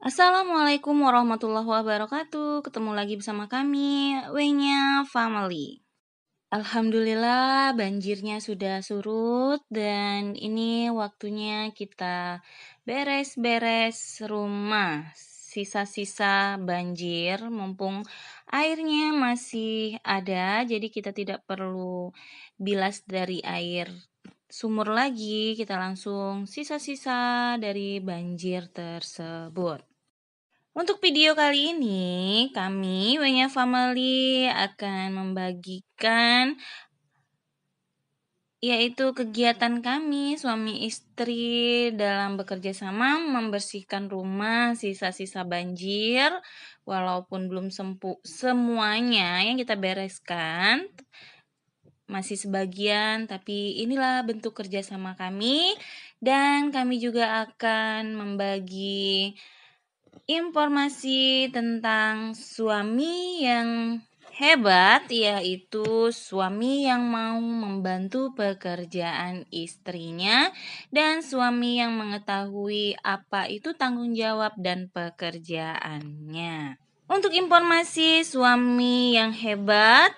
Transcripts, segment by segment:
Assalamualaikum warahmatullahi wabarakatuh. Ketemu lagi bersama kami, Wenya Family. Alhamdulillah banjirnya sudah surut dan ini waktunya kita beres-beres rumah. Sisa-sisa banjir mumpung airnya masih ada, jadi kita tidak perlu bilas dari air sumur lagi, kita langsung sisa-sisa dari banjir tersebut. Untuk video kali ini, kami Wenya Family akan membagikan yaitu kegiatan kami suami istri dalam bekerja sama membersihkan rumah sisa-sisa banjir walaupun belum semuanya yang kita bereskan, masih sebagian, tapi inilah bentuk kerjasama kami dan kami juga akan membagi informasi tentang suami yang hebat, yaitu suami yang mau membantu pekerjaan istrinya dan suami yang mengetahui apa itu tanggung jawab dan pekerjaannya. Untuk informasi suami yang hebat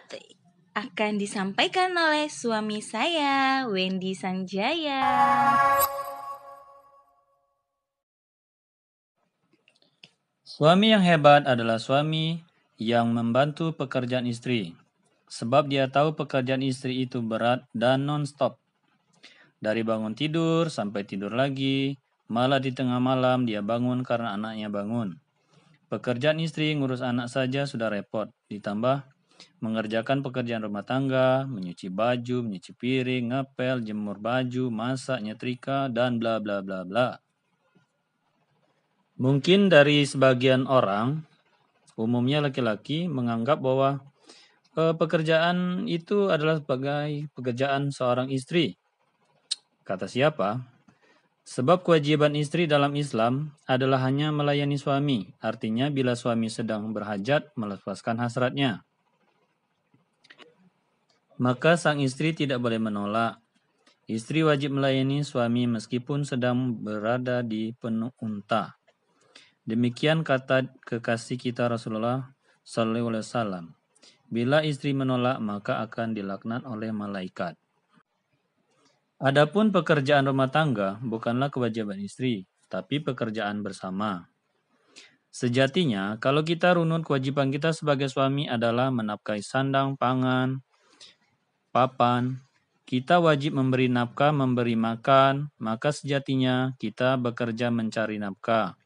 akan disampaikan oleh suami saya, Wendy Sanjaya. Suami yang hebat adalah suami yang membantu pekerjaan istri, sebab dia tahu pekerjaan istri itu berat dan non-stop. Dari bangun tidur sampai tidur lagi, malah di tengah malam dia bangun karena anaknya bangun. Pekerjaan istri ngurus anak saja sudah repot, ditambah mengerjakan pekerjaan rumah tangga, menyuci baju, menyuci piring, ngepel, jemur baju, masak, nyetrika, dan bla bla bla bla. Mungkin dari sebagian orang, umumnya laki-laki, menganggap bahwa pekerjaan itu adalah sebagai pekerjaan seorang istri. Kata siapa? Sebab kewajiban istri dalam Islam adalah hanya melayani suami. Artinya bila suami sedang berhajat, melepaskan hasratnya, maka sang istri tidak boleh menolak. Istri wajib melayani suami meskipun sedang berada di penuh unta. Demikian kata kekasih kita Rasulullah Sallallahu Alaihi Wasallam. Bila istri menolak, maka akan dilaknat oleh malaikat. Adapun pekerjaan rumah tangga bukanlah kewajiban istri, tapi pekerjaan bersama. Sejatinya, kalau kita runut, kewajiban kita sebagai suami adalah menafkahi sandang, pangan, papan. Kita wajib memberi nafkah, memberi makan, maka sejatinya kita bekerja mencari nafkah.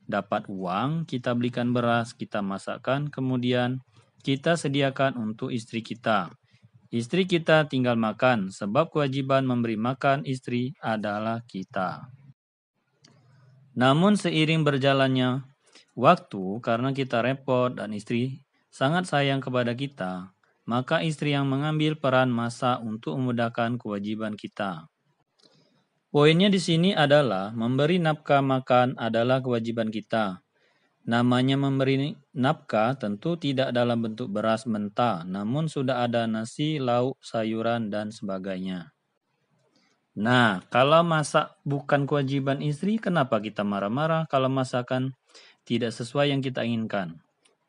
Dapat uang, kita belikan beras, kita masakkan, kemudian kita sediakan untuk istri kita. Istri kita tinggal makan, sebab kewajiban memberi makan istri adalah kita. Namun seiring berjalannya waktu, karena kita repot dan istri sangat sayang kepada kita, maka istri yang mengambil peran masak untuk memudahkan kewajiban kita. Poinnya di sini adalah memberi nafkah makan adalah kewajiban kita. Namanya memberi nafkah tentu tidak dalam bentuk beras mentah, namun sudah ada nasi, lauk, sayuran, dan sebagainya. Nah, kalau masak bukan kewajiban istri, kenapa kita marah-marah kalau masakan tidak sesuai yang kita inginkan?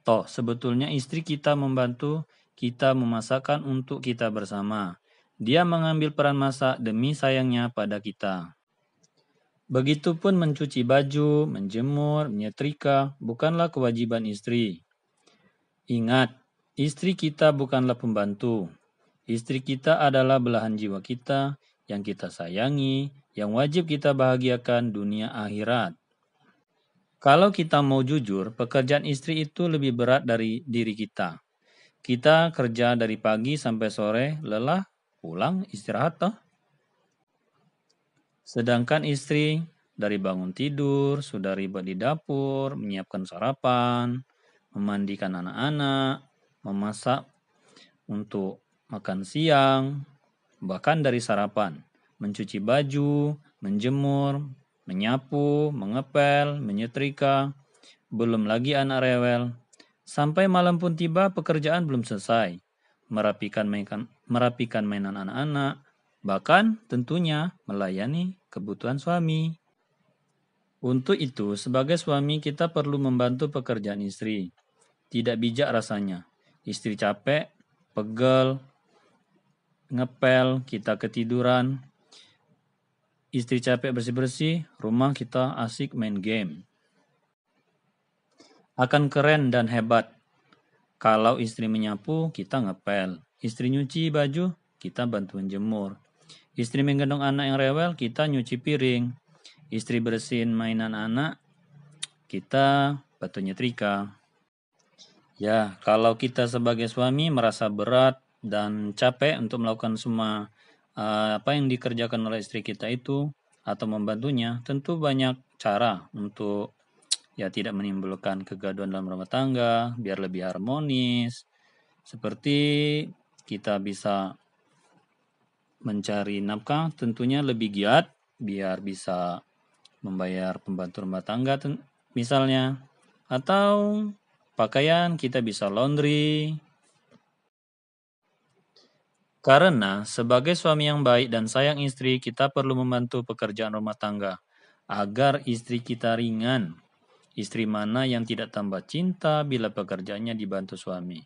Toh, sebetulnya istri kita membantu kita memasakkan untuk kita bersama. Dia mengambil peran masak demi sayangnya pada kita. Begitupun mencuci baju, menjemur, menyetrika, bukanlah kewajiban istri. Ingat, istri kita bukanlah pembantu. Istri kita adalah belahan jiwa kita yang kita sayangi, yang wajib kita bahagiakan dunia akhirat. Kalau kita mau jujur, pekerjaan istri itu lebih berat dari diri kita. Kita kerja dari pagi sampai sore, lelah, pulang, istirahat toh. Sedangkan istri dari bangun tidur, sudah ribet di dapur, menyiapkan sarapan, memandikan anak-anak, memasak untuk makan siang, bahkan dari sarapan, mencuci baju, menjemur, menyapu, mengepel, menyetrika, belum lagi anak rewel. Sampai malam pun tiba, pekerjaan belum selesai. Merapikan mainan anak-anak, bahkan tentunya melayani kebutuhan suami. Untuk itu, sebagai suami kita perlu membantu pekerjaan istri. Tidak bijak rasanya. Istri capek, pegel, ngepel, kita ketiduran. Istri capek bersih-bersih, rumah kita asik main game. Akan keren dan hebat. Kalau istri menyapu, kita ngepel. Istri nyuci baju, kita bantuin jemur. Istri menggendong anak yang rewel, kita nyuci piring. Istri bersihin mainan anak, kita bantu nyetrika. Ya, kalau kita sebagai suami merasa berat dan capek untuk melakukan semua apa yang dikerjakan oleh istri kita itu atau membantunya, tentu banyak cara untuk ya tidak menimbulkan kegaduhan dalam rumah tangga, biar lebih harmonis. Seperti kita bisa mencari nafkah tentunya lebih giat biar bisa membayar pembantu rumah tangga misalnya, atau pakaian kita bisa laundry. Karena sebagai suami yang baik dan sayang istri, kita perlu membantu pekerjaan rumah tangga agar istri kita ringan. Istri mana yang tidak tambah cinta bila pekerjaannya dibantu suami?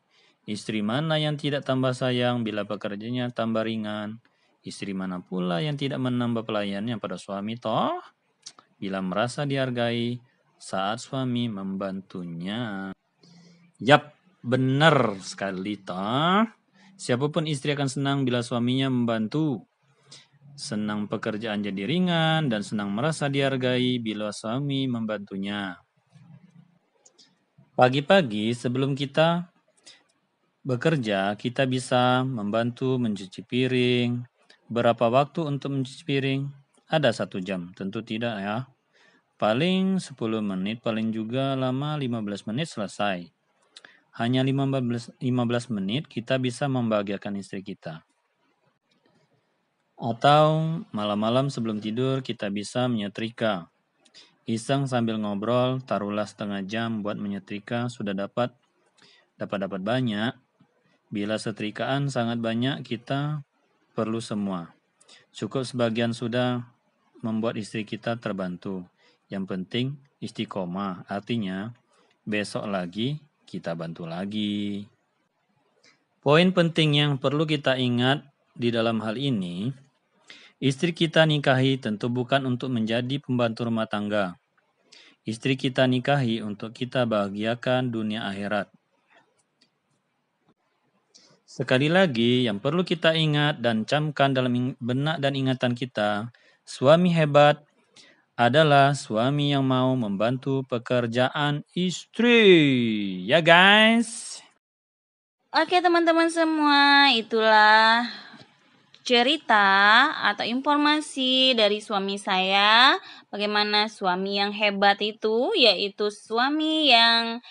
Istri mana yang tidak tambah sayang bila pekerjaannya tambah ringan? Istri mana pula yang tidak menambah pelayannya pada suami toh? Bila merasa dihargai saat suami membantunya. Yap, benar sekali toh. Siapapun istri akan senang bila suaminya membantu. Senang pekerjaan jadi ringan dan senang merasa dihargai bila suami membantunya. Pagi-pagi sebelum kita bekerja, kita bisa membantu mencuci piring. Berapa waktu untuk mencuci piring? Ada 1 jam, tentu tidak ya. Paling 10 menit, paling juga lama 15 menit selesai. Hanya 15 menit kita bisa membahagiakan istri kita. Atau malam-malam sebelum tidur kita bisa menyetrika. Iseng sambil ngobrol, taruhlah setengah jam buat menyetrika sudah dapat banyak. Bila setrikaan sangat banyak, kita perlu semua. Cukup sebagian sudah membuat istri kita terbantu. Yang penting istiqomah, artinya besok lagi kita bantu lagi. Poin penting yang perlu kita ingat di dalam hal ini, istri kita nikahi tentu bukan untuk menjadi pembantu rumah tangga. Istri kita nikahi untuk kita bahagiakan dunia akhirat. Sekali lagi, yang perlu kita ingat dan camkan dalam benak dan ingatan kita, suami hebat adalah suami yang mau membantu pekerjaan istri. Ya guys. Oke teman-teman semua, itulah cerita atau informasi dari suami saya. Bagaimana suami yang hebat itu, yaitu suami yang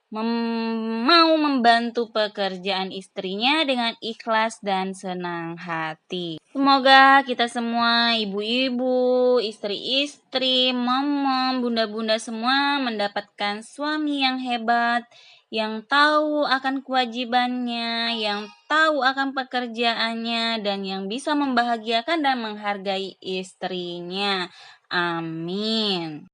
mau membantu pekerjaan istrinya dengan ikhlas dan senang hati. Semoga kita semua, ibu-ibu, istri-istri, mama, bunda-bunda semua mendapatkan suami yang hebat, yang tahu akan kewajibannya, yang tahu akan pekerjaannya, dan yang bisa membahagiakan dan menghargai istrinya. Amin.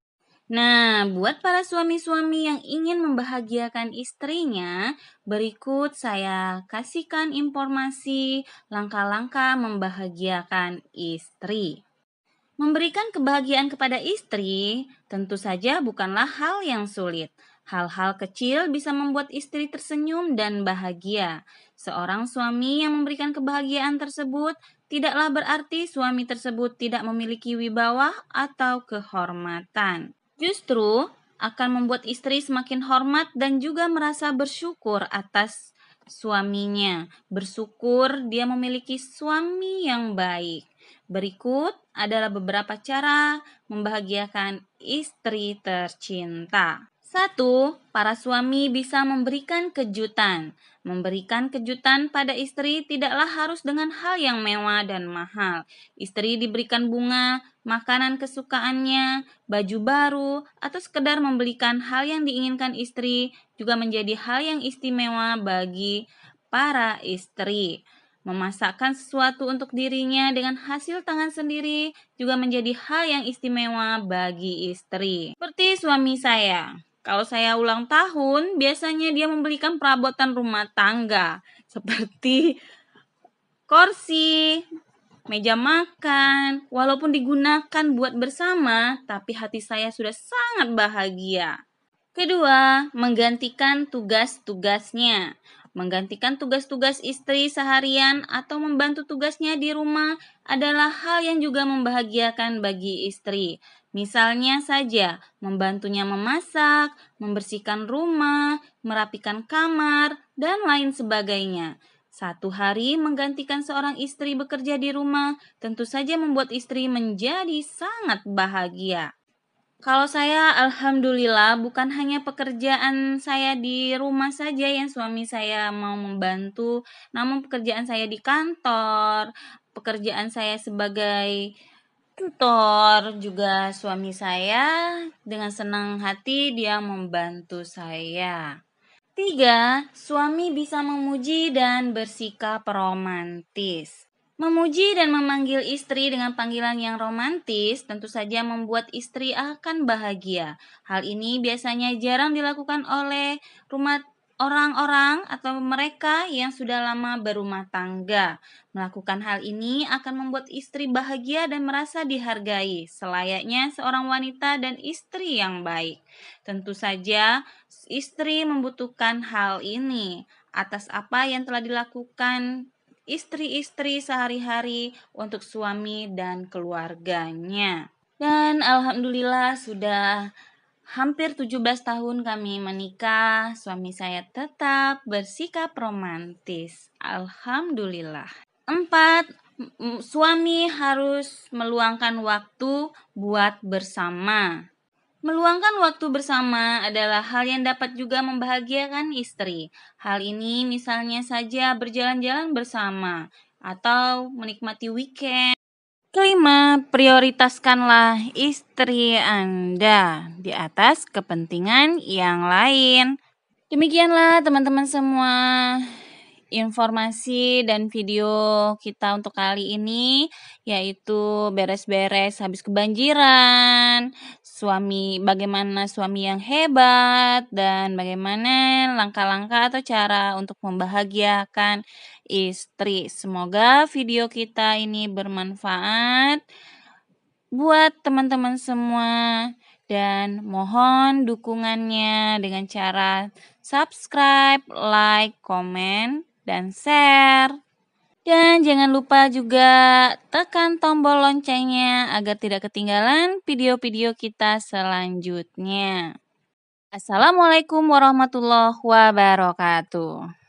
Nah, buat para suami-suami yang ingin membahagiakan istrinya, berikut saya kasihkan informasi langkah-langkah membahagiakan istri. Memberikan kebahagiaan kepada istri tentu saja bukanlah hal yang sulit. Hal-hal kecil bisa membuat istri tersenyum dan bahagia. Seorang suami yang memberikan kebahagiaan tersebut tidaklah berarti suami tersebut tidak memiliki wibawa atau kehormatan. Justru akan membuat istri semakin hormat dan juga merasa bersyukur atas suaminya. Bersyukur dia memiliki suami yang baik. Berikut adalah beberapa cara membahagiakan istri tercinta. 1. Para suami bisa memberikan kejutan. Memberikan kejutan pada istri tidaklah harus dengan hal yang mewah dan mahal. Istri diberikan bunga, makanan kesukaannya, baju baru, atau sekedar membelikan hal yang diinginkan istri juga menjadi hal yang istimewa bagi para istri. Memasakkan sesuatu untuk dirinya dengan hasil tangan sendiri juga menjadi hal yang istimewa bagi istri. Seperti suami saya. Kalau saya ulang tahun, biasanya dia membelikan perabotan rumah tangga seperti kursi, meja makan, walaupun digunakan buat bersama, tapi hati saya sudah sangat bahagia. Kedua, menggantikan tugas-tugasnya. Menggantikan tugas-tugas istri seharian atau membantu tugasnya di rumah adalah hal yang juga membahagiakan bagi istri. Misalnya saja, membantunya memasak, membersihkan rumah, merapikan kamar, dan lain sebagainya. Satu hari menggantikan seorang istri bekerja di rumah tentu saja membuat istri menjadi sangat bahagia. Kalau saya alhamdulillah bukan hanya pekerjaan saya di rumah saja yang suami saya mau membantu, namun pekerjaan saya di kantor, pekerjaan saya sebagai tutor juga suami saya dengan senang hati dia membantu saya. 3. Suami bisa memuji dan bersikap romantis. Memuji dan memanggil istri dengan panggilan yang romantis tentu saja membuat istri akan bahagia. Hal ini biasanya jarang dilakukan oleh orang-orang atau mereka yang sudah lama berumah tangga. Melakukan hal ini akan membuat istri bahagia dan merasa dihargai, selayaknya seorang wanita dan istri yang baik. Tentu saja istri membutuhkan hal ini atas apa yang telah dilakukan istri-istri sehari-hari untuk suami dan keluarganya. Dan alhamdulillah sudah hampir 17 tahun kami menikah, suami saya tetap bersikap romantis. Alhamdulillah. 4. Suami harus meluangkan waktu buat bersama. Meluangkan waktu bersama adalah hal yang dapat juga membahagiakan istri. Hal ini misalnya saja berjalan-jalan bersama atau menikmati weekend. Kelima, prioritaskanlah istri Anda di atas kepentingan yang lain. Demikianlah teman-teman semua informasi dan video kita untuk kali ini, yaitu beres-beres habis kebanjiran, bagaimana suami yang hebat, dan bagaimana langkah-langkah atau cara untuk membahagiakan istri. Semoga video kita ini bermanfaat buat teman-teman semua. Dan mohon dukungannya dengan cara subscribe, like, komen, dan share. Dan jangan lupa juga tekan tombol loncengnya agar tidak ketinggalan video-video kita selanjutnya. Assalamualaikum warahmatullahi wabarakatuh.